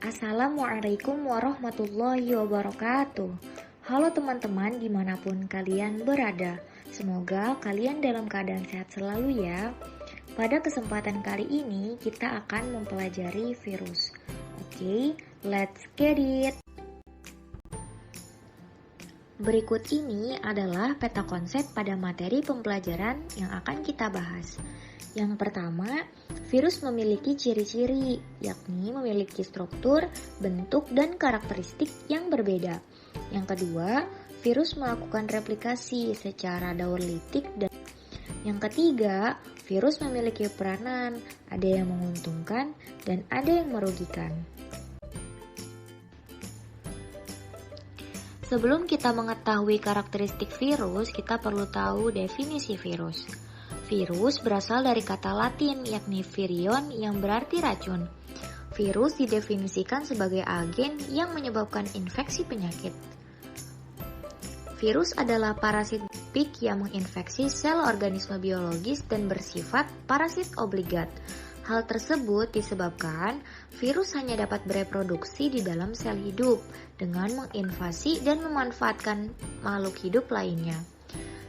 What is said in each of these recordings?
Assalamualaikum warahmatullahi wabarakatuh. Halo teman-teman dimanapun kalian berada. Semoga kalian dalam keadaan sehat selalu ya. Pada kesempatan kali ini kita akan mempelajari virus. Oke, let's get it. Berikut ini adalah peta konsep pada materi pembelajaran yang akan kita bahas. Yang pertama, virus memiliki ciri-ciri, yakni memiliki struktur, bentuk, dan karakteristik yang berbeda. Yang kedua, virus melakukan replikasi secara daurlitik dan yang ketiga, virus memiliki peranan, ada yang menguntungkan dan ada yang merugikan. Sebelum kita mengetahui karakteristik virus, kita perlu tahu definisi virus. Virus berasal dari kata Latin yakni virion yang berarti racun. Virus didefinisikan sebagai agen yang menyebabkan infeksi penyakit. Virus adalah parasit yang menginfeksi sel organisme biologis dan bersifat parasit obligat. Hal tersebut disebabkan virus hanya dapat bereproduksi di dalam sel hidup dengan menginvasi dan memanfaatkan makhluk hidup lainnya.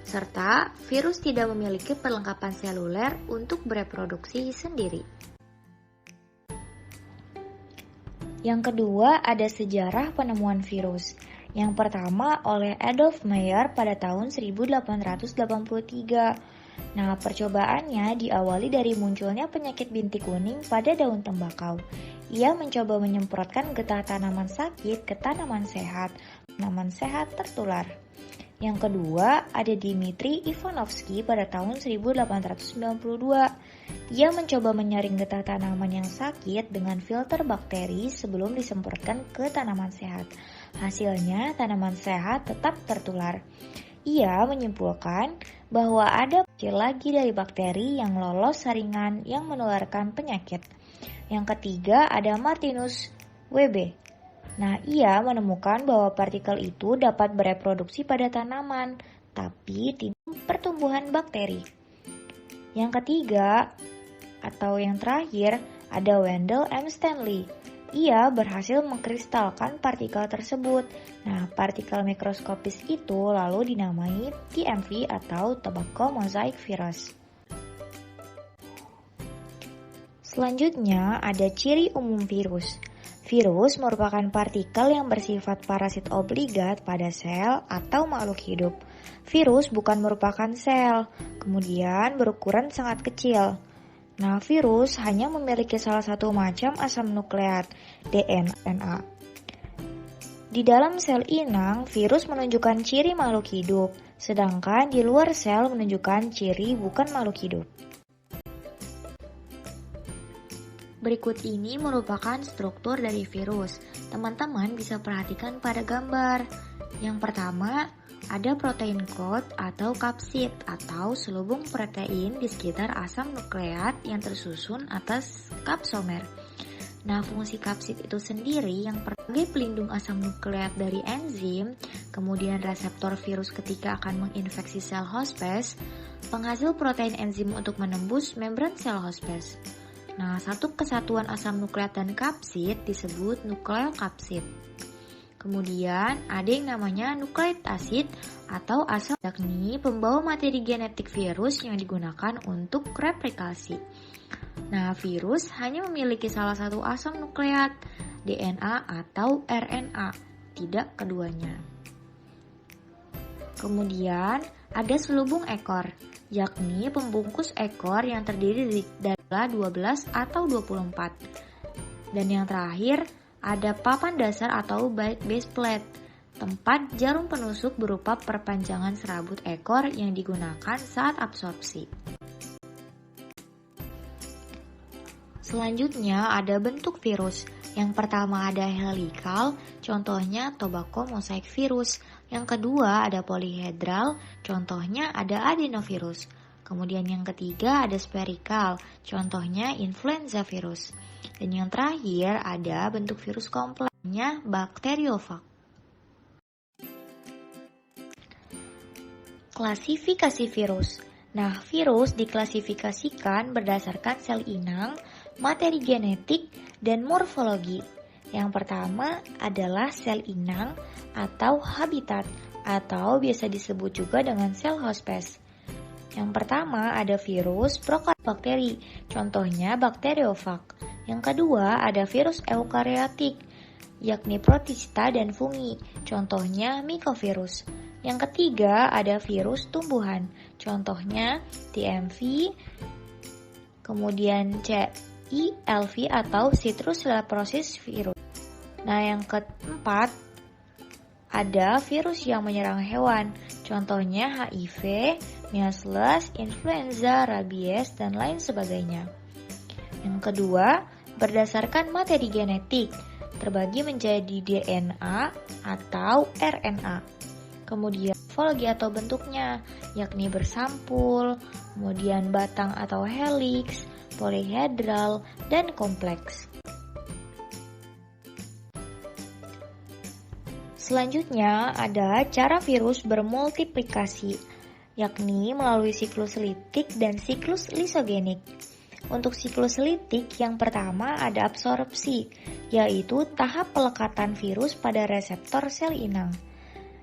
Serta virus tidak memiliki perlengkapan seluler untuk bereproduksi sendiri. Yang kedua, ada sejarah penemuan virus. Yang pertama oleh Adolf Meyer pada tahun 1883. Nah, percobaannya diawali dari munculnya penyakit bintik kuning pada daun tembakau. Ia mencoba menyemprotkan getah tanaman sakit ke tanaman sehat tertular. Yang kedua, ada Dmitri Ivanovsky pada tahun 1892. Ia mencoba menyaring getah tanaman yang sakit dengan filter bakteri sebelum disemprotkan ke tanaman sehat. Hasilnya, tanaman sehat tetap tertular. Ia menyimpulkan bahwa ada kecil lagi dari bakteri yang lolos saringan yang menularkan penyakit. Yang ketiga, ada Martinus W.B. Nah, ia menemukan bahwa partikel itu dapat bereproduksi pada tanaman, tapi tidak pertumbuhan bakteri. Yang ketiga, atau yang terakhir, ada Wendell M. Stanley. Ia berhasil mengkristalkan partikel tersebut. Nah, partikel mikroskopis itu lalu dinamai TMV atau Tobacco Mosaic Virus. Selanjutnya, ada ciri umum virus. Virus merupakan partikel yang bersifat parasit obligat pada sel atau makhluk hidup. Virus bukan merupakan sel, kemudian berukuran sangat kecil. Nah, virus hanya memiliki salah satu macam asam nukleat, DNA. Di dalam sel inang, virus menunjukkan ciri makhluk hidup, sedangkan di luar sel menunjukkan ciri bukan makhluk hidup. Berikut ini merupakan struktur dari virus. Teman-teman bisa perhatikan pada gambar. Yang pertama, ada protein coat atau kapsid atau selubung protein di sekitar asam nukleat yang tersusun atas kapsomer. Nah, fungsi kapsid itu sendiri yang sebagai pelindung asam nukleat dari enzim, kemudian reseptor virus ketika akan menginfeksi sel hospes, penghasil protein enzim untuk menembus membran sel hospes. Nah, satu kesatuan asam nukleat dan kapsid disebut nukleokapsid. Kemudian ada yang namanya nukleik asid atau asam, yakni pembawa materi genetik virus yang digunakan untuk replikasi. Nah, virus hanya memiliki salah satu asam nukleat, DNA atau RNA, tidak keduanya. Kemudian ada selubung ekor, yakni pembungkus ekor yang terdiri dari 12 atau 24. Dan yang terakhir, ada papan dasar atau base plate, tempat jarum penusuk berupa perpanjangan serabut ekor yang digunakan saat absorpsi. Selanjutnya ada bentuk virus. Yang pertama ada helikal, contohnya Tobacco Mosaic Virus. Yang kedua ada polyhedral, contohnya ada adenovirus. Kemudian yang ketiga ada spherical, contohnya influenza virus. Dan yang terakhir ada bentuk virus kompleksnya bakteriofag. Klasifikasi virus. Nah, virus diklasifikasikan berdasarkan sel inang, materi genetik, dan morfologi. Yang pertama adalah sel inang atau habitat, atau biasa disebut juga dengan sel hospes. Yang pertama ada virus prokaryobakteri, contohnya bakteriofag. Yang kedua ada virus eukariotik, yakni protista dan fungi, contohnya mycovirus. Yang ketiga ada virus tumbuhan, contohnya TMV, kemudian CILV atau Citrus leprosis virus. Nah, yang keempat ada virus yang menyerang hewan, contohnya HIV, measles, influenza, rabies, dan lain sebagainya. Yang kedua, berdasarkan materi genetik, terbagi menjadi DNA atau RNA. Kemudian morfologi atau bentuknya, yakni bersampul, kemudian batang atau helix, polihedral, dan kompleks. Selanjutnya ada cara virus bermultiplikasi, yakni melalui siklus litik dan siklus lisogenik. Untuk siklus litik yang pertama ada absorpsi, yaitu tahap pelekatan virus pada reseptor sel inang.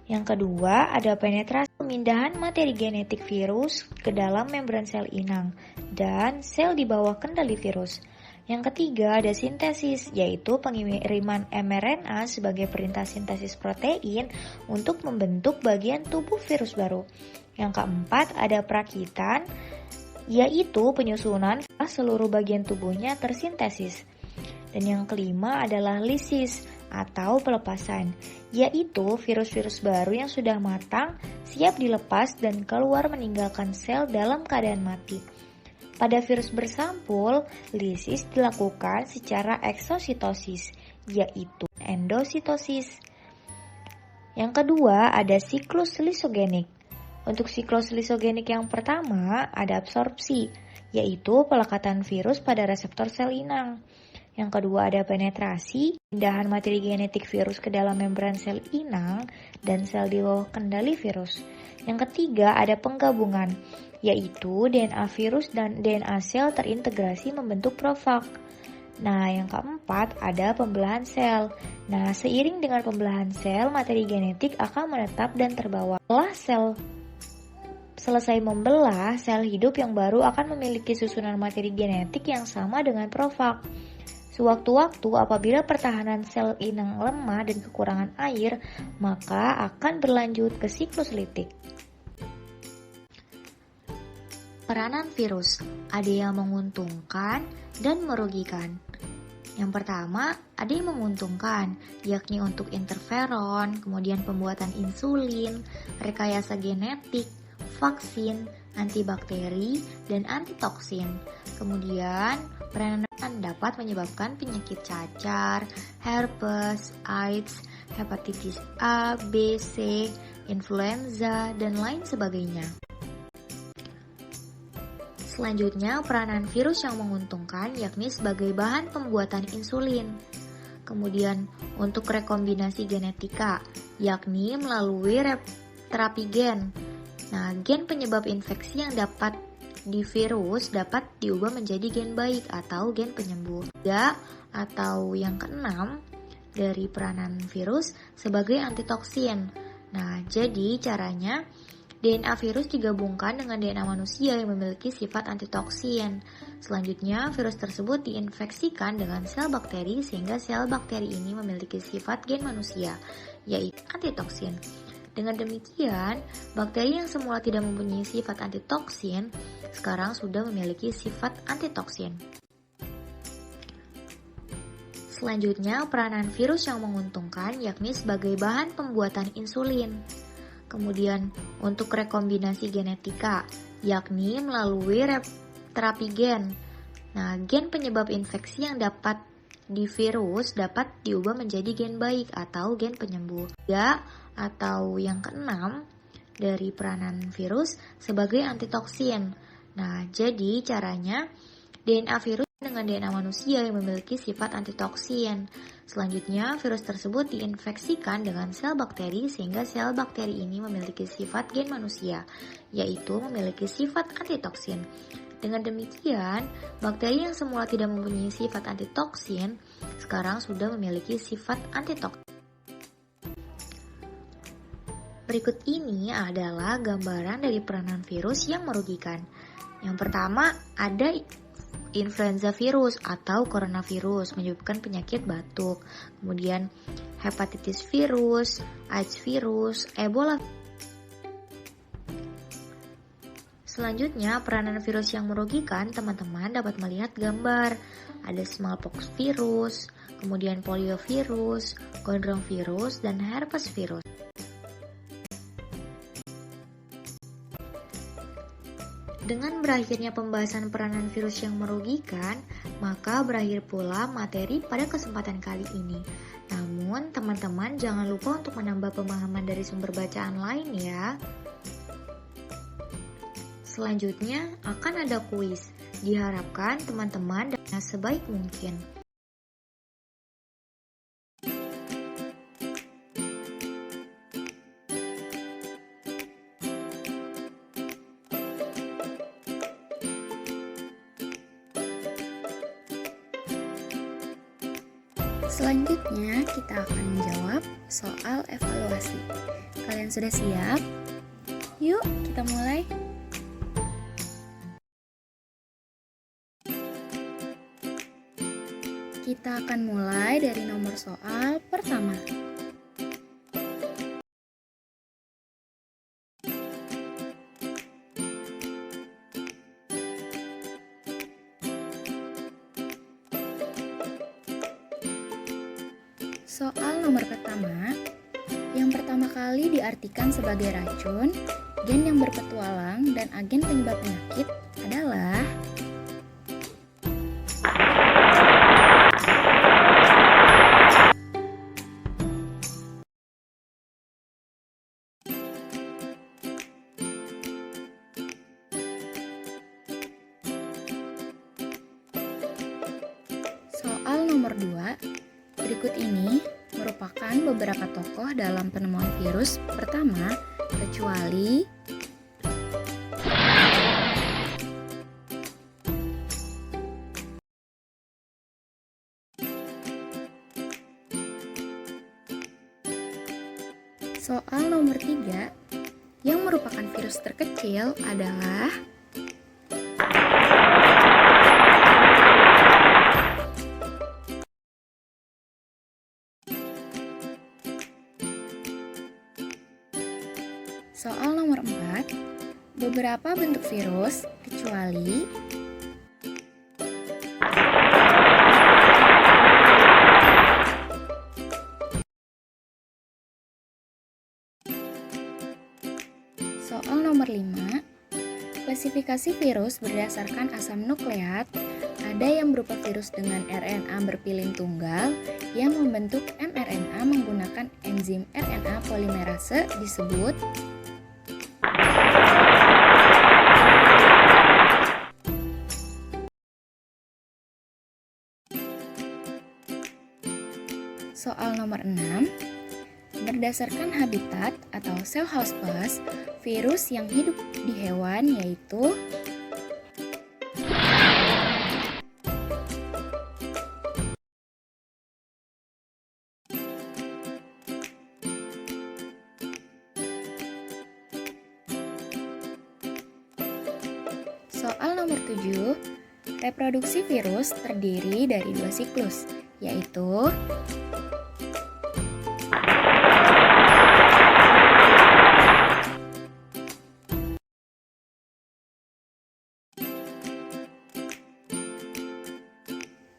Yang kedua ada penetrasi, pemindahan materi genetik virus ke dalam membran sel inang dan sel di bawah kendali virus. Yang ketiga ada sintesis, yaitu pengiriman mRNA sebagai perintah sintesis protein untuk membentuk bagian tubuh virus baru. Yang keempat ada perakitan, yaitu penyusunan seluruh bagian tubuhnya tersintesis. Dan yang kelima adalah lisis atau pelepasan, yaitu virus-virus baru yang sudah matang, siap dilepas dan keluar meninggalkan sel dalam keadaan mati. Pada virus bersampul, lisis dilakukan secara eksositosis, yaitu endositosis. Yang kedua ada siklus lisogenik. Untuk siklus lisogenik yang pertama ada absorpsi, yaitu pelekatan virus pada reseptor sel inang. Yang kedua ada penetrasi, pindahan materi genetik virus ke dalam membran sel inang dan sel di bawah kendali virus. Yang ketiga ada penggabungan, yaitu DNA virus dan DNA sel terintegrasi membentuk profag. Nah, yang keempat ada pembelahan sel. Nah, seiring dengan pembelahan sel, materi genetik akan menetap dan terbawa. Setelah sel selesai membelah, sel hidup yang baru akan memiliki susunan materi genetik yang sama dengan profag. Sewaktu-waktu apabila pertahanan sel inang lemah dan kekurangan air, maka akan berlanjut ke siklus litik. Peranan virus, ada yang menguntungkan dan merugikan. Yang pertama, ada yang menguntungkan, yakni untuk interferon, kemudian pembuatan insulin, rekayasa genetik, vaksin, antibakteri, dan antitoksin. Kemudian, peranan dapat menyebabkan penyakit cacar, herpes, AIDS, hepatitis A, B, C, influenza, dan lain sebagainya. Selanjutnya, peranan virus yang menguntungkan yakni sebagai bahan pembuatan insulin. Kemudian, untuk rekombinasi genetika, yakni melalui terapi gen. Nah, gen penyebab infeksi yang dapat di virus dapat diubah menjadi gen baik atau gen penyembuh. Ya, atau yang keenam dari peranan virus sebagai antitoksin. Nah, jadi caranya DNA virus digabungkan dengan DNA manusia yang memiliki sifat antitoksin. Selanjutnya, virus tersebut diinfeksikan dengan sel bakteri sehingga sel bakteri ini memiliki sifat gen manusia, yaitu antitoksin. Dengan demikian, bakteri yang semula tidak mempunyai sifat antitoksin, sekarang sudah memiliki sifat antitoksin. Selanjutnya, peranan virus yang menguntungkan yakni sebagai bahan pembuatan insulin. Kemudian, untuk rekombinasi genetika, yakni melalui terapi gen. Nah, gen penyebab infeksi yang dapat di virus dapat diubah menjadi gen baik atau gen penyembuh. Ya, atau yang keenam dari peranan virus sebagai antitoksin. Nah, jadi caranya DNA virus dengan DNA manusia yang memiliki sifat antitoksin. Selanjutnya, virus tersebut diinfeksikan dengan sel bakteri sehingga sel bakteri ini memiliki sifat gen manusia, yaitu memiliki sifat antitoksin. Dengan demikian, bakteri yang semula tidak mempunyai sifat antitoksin, sekarang sudah memiliki sifat antitoksin. Berikut ini adalah gambaran dari peranan virus yang merugikan. Yang pertama, ada influenza virus atau coronavirus menyebabkan penyakit batuk. Kemudian hepatitis virus, AIDS virus, Ebola. Selanjutnya, peranan virus yang merugikan, teman-teman dapat melihat gambar. Ada smallpox virus, kemudian poliovirus, gondrong virus, dan herpes virus. Dengan berakhirnya pembahasan peranan virus yang merugikan, maka berakhir pula materi pada kesempatan kali ini. Namun, teman-teman jangan lupa untuk menambah pemahaman dari sumber bacaan lain ya. Selanjutnya akan ada kuis. Diharapkan teman-teman dan sebaik mungkin. Selanjutnya kita akan menjawab soal evaluasi. Kalian sudah siap? Yuk kita mulai. Kita akan mulai dari nomor soal pertama. Soal nomor pertama, yang pertama kali diartikan sebagai racun, gen yang berpetualang, dan agen penyebab penyakit adalah soal nomor 2. Berikut ini merupakan beberapa tokoh dalam penemuan virus pertama, kecuali soal nomor 3, yang merupakan virus terkecil adalah soal nomor 4, beberapa bentuk virus kecuali soal nomor 5, klasifikasi virus berdasarkan asam nukleat. Ada yang berupa virus dengan RNA berpilin tunggal yang membentuk mRNA menggunakan enzim RNA polimerase disebut soal nomor 6, berdasarkan habitat atau cell house plus, virus yang hidup di hewan yaitu soal nomor 7, reproduksi virus terdiri dari 2 siklus, yaitu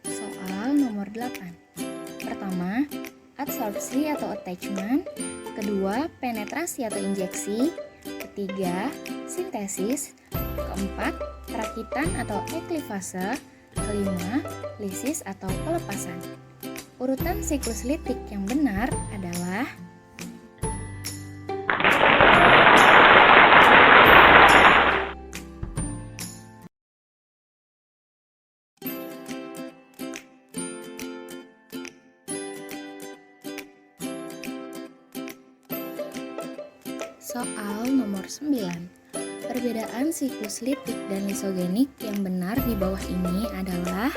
soal nomor 8. Pertama, absorpsi atau attachment. Kedua, penetrasi atau injeksi. Ketiga, sintesis. Keempat, perakitan atau eklivase. Kelima, lisis atau pelepasan. Urutan siklus litik yang benar adalah soal nomor 9. Perbedaan siklus litik dan lisogenik yang benar di bawah ini adalah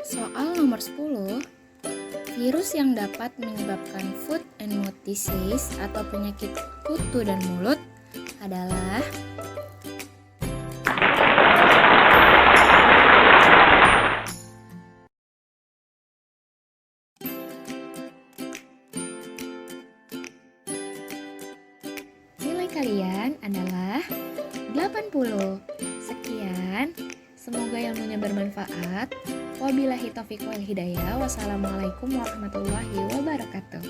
soal nomor 10. Virus yang dapat menyebabkan foot and mouth disease atau penyakit kutu dan mulut adalah nilai kalian adalah 80. Sekian, semoga ilmunya bermanfaat. Wabillahi taufiq wal hidayah. Wassalamualaikum warahmatullahi wabarakatuh.